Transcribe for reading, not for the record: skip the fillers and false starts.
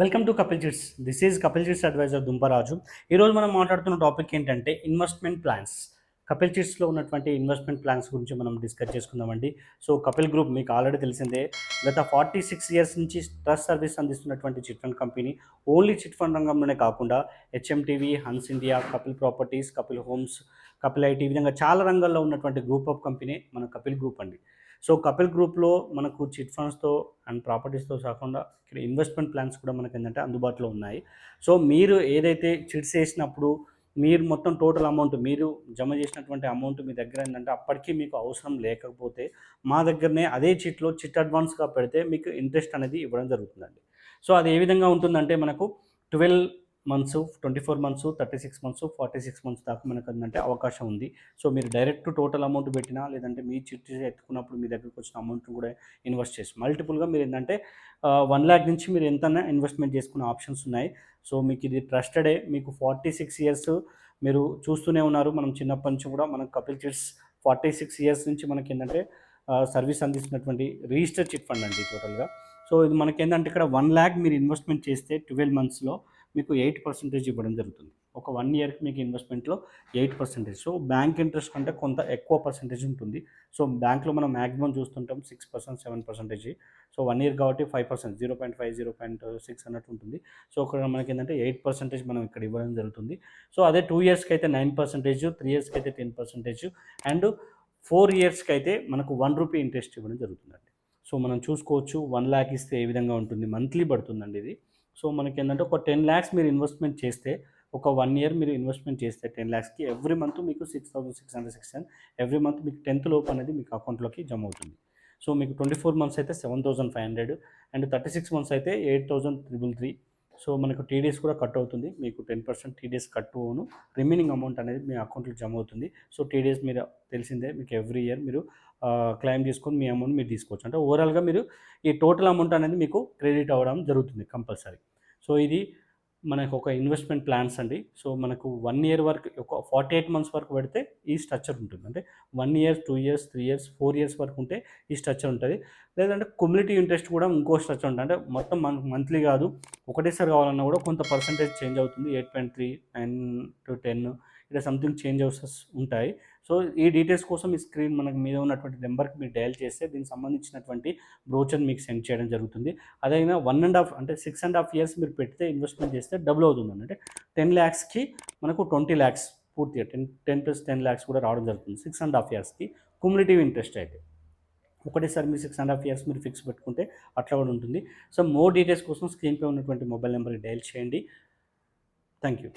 Welcome to Kapil chits. This is Kapil chits advisor Dumparaju. ఈరోజు మనం మాట్లాడుతున్న టాపిక్ ఏంటంటే ఇన్వెస్ట్మెంట్ ప్లాన్స్. కపిల్ చిట్స్లో ఉన్నటువంటి ఇన్వెస్ట్మెంట్ ప్లాన్స్ గురించి మనం డిస్కస్ చేసుకుందామండి. సో కపిల్ గ్రూప్ మీకు ఆల్రెడీ తెలిసిందే, గత 46 ఇయర్స్ నుంచి ట్రస్ట్ సర్వీస్ అందిస్తున్నటువంటి chit fund company. Only chit fund రంగంలోనే కాకుండా HMTV, Hans India, Kapil properties, Kapil homes, Kapil IT, ఈ విధంగా చాలా రంగాల్లో ఉన్నటువంటి గ్రూప్ ఆఫ్ కంపెనీ మన కపిల్ గ్రూప్ అండి. సో కపిల్ గ్రూప్లో మనకు చిట్ ఫండ్స్తో అండ్ ప్రాపర్టీస్తో కాకుండా ఇక్కడ ఇన్వెస్ట్మెంట్ ప్లాన్స్ కూడా మనకు ఏంటంటే అందుబాటులో ఉన్నాయి. సో మీరు ఏదైతే చిట్స్ వేసినప్పుడు మీరు మొత్తం టోటల్ అమౌంట్ మీరు జమ చేసినటువంటి అమౌంట్ మీ దగ్గర ఏంటంటే అప్పటికి మీకు అవసరం లేకపోతే మా దగ్గరనే అదే చిట్లో చిట్ అడ్వాన్స్గా పెడితే మీకు ఇంట్రెస్ట్ అనేది ఇవ్వడం జరుగుతుందండి. సో అది ఏ విధంగా ఉంటుందంటే మనకు 12 మంత్స్, 24 మంత్స్, 36 మంత్స్, 46 మంత్స్ దాకా మనకు ఏంటంటే అవకాశం ఉంది. సో మీరు డైరెక్ట్ టోటల్ అమౌంట్ పెట్టినా, లేదంటే మీ చిట్టి ఎత్తుకున్నప్పుడు మీ దగ్గరికి వచ్చిన అమౌంట్ కూడా ఇన్వెస్ట్ చేసి మల్టిపుల్గా మీరు ఏంటంటే 1,00,000 నుంచి మీరు ఎంతైనా ఇన్వెస్ట్మెంట్ చేసుకునే ఆప్షన్స్ ఉన్నాయి. సో మీకు ఇది ట్రస్టెడే. మీకు 46 ఇయర్స్ మీరు చూస్తూనే ఉన్నారు. మనం చిన్నప్పటి నుంచి కూడా మనం కపిల్ చిట్స్ 46 ఇయర్స్ నుంచి మనకి ఏంటంటే సర్వీస్ అందిస్తున్నటువంటి రిజిస్టర్ చిట్ ఫండ్ అండి టోటల్గా. సో ఇది మనకేంటంటే ఇక్కడ 1,00,000 మీరు ఇన్వెస్ట్మెంట్ చేస్తే 12 మంత్స్లో మీకు 8% ఇవ్వడం జరుగుతుంది. ఒక 1 ఇయర్‌కి మీకు ఇన్వెస్ట్మెంట్‌లో 8%. సో బ్యాంక్ ఇంట్రెస్ట్ కంటే కొంత ఎక్కువ పర్సెంటేజ్ ఉంటుంది. సో బ్యాంక్‌లో మనం మాక్సిమం చూస్తుంటాం 6%, 7%. సో 1 ఇయర్ కాబట్టి 5%, 0.5, 0.6 అన్నట్టు ఉంటుంది. సో ఇక్కడ మనకేంటంటే 8% మనం ఇక్కడ ఇవ్వడం జరుగుతుంది. సో అదే 2 ఇయర్స్‌కి అయితే 9%, 3 ఇయర్స్‌కి అయితే 10%, అండ్ 4 ఇయర్స్‌కి అయితే మనకు ₹1 ఇంట్రెస్ట్ ఇవ్వడం జరుగుతుందండి. సో మనం చూసుకోవచ్చు 1,00,000 ఇస్తే ఏ విధంగా ఉంటుంది. మంత్లీ పడుతుందండి ఇది. సో మనకేంటంటే ఒక 10,00,000 మీరు ఇన్వెస్ట్మెంట్ చేస్తే, ఒక 1 ఇయర్ మీరు ఇన్వెస్ట్మెంట్ చేస్తే 10,00,000కి ఎవ్రీ మంత్ మీకు 6,600 ఎవ్రీ మంత్ మీకు 10th లోపు అనేది మీకు అకౌంట్‌లోకి జమ అవుతుంది. సో మీకు 24 మంత్స్ అయితే 7,500 అండ్ 36 మంత్స్ అయితే 8,333. సో మనకు టీడీఎస్ కూడా కట్ అవుతుంది. మీకు 10% టీడీఎస్ కట్ అవును. రిమైనింగ్ అమౌంట్ అనేది మీ అకౌంట్‌లో జమ అవుతుంది. సో టీడీఎస్ మీరు తెలిసిందే, మీకు ఎవ్రీ ఇయర్ మీరు క్లెయిమ్ చేసుకొని మీ అమౌంట్ మీరు తీసుకోవచ్చు. అంటే ఓవరాల్‌గా మీరు ఈ టోటల్ అమౌంట్ అనేది మీకు క్రెడిట్ అవ్వడం జరుగుతుంది కంపల్సరీ. సో ఇది మనకు ఒక ఇన్వెస్ట్మెంట్ ప్లాన్స్ అండి. సో మనకు 1 ఇయర్ వరకు ఒక 48 మంత్స్ వరకు పెడితే ఈ స్ట్రక్చర్ ఉంటుంది. అంటే 1 ఇయర్, 2 ఇయర్స్, 3 ఇయర్స్, 4 ఇయర్స్ వరకు ఉంటే ఈ స్ట్రక్చర్ ఉంటుంది. లేదంటే క్యుములేటివ్ ఇంట్రెస్ట్ కూడా ఇంకో స్ట్రక్చర్ ఉంటుంది. అంటే మొత్తం మనకు మంత్లీ కాదు, ఒకటేసారి కావాలన్నా కూడా కొంత పర్సెంటేజ్ చేంజ్ అవుతుంది. 8.3, 9-10 ఇలా సంథింగ్ చేంజ్ హౌసెస్ ఉంటాయి. సో ఈ డీటెయిల్స్ కోసం ఈ స్క్రీన్ మనకు మీద ఉన్నటువంటి నెంబర్కి మీరు డయల్ చేస్తే దీనికి సంబంధించినటువంటి బ్రోచర్ మీకు సెండ్ చేయడం జరుగుతుంది. అదైనా 1.5 అంటే 6.5 ఇయర్స్ మీరు పెడితే ఇన్వెస్ట్మెంట్ చేస్తే డబుల్ అవుతుందండి. అంటే 10,00,000కి మనకు 20,00,000 పూర్తిగా 10 + 10,00,000 కూడా రావడం జరుగుతుంది 6.5 ఇయర్స్‌కి. క్యుములేటివ్ ఇంట్రెస్ట్ అయితే ఒకటేసారి మీరు 6.5 ఇయర్స్ మీరు ఫిక్స్ పెట్టుకుంటే అట్లా కూడా ఉంటుంది. సో మోర్ డీటెయిల్స్ కోసం స్క్రీన్‌పై ఉన్నటువంటి మొబైల్ నెంబర్‌కి డయల్ చేయండి. Thank you.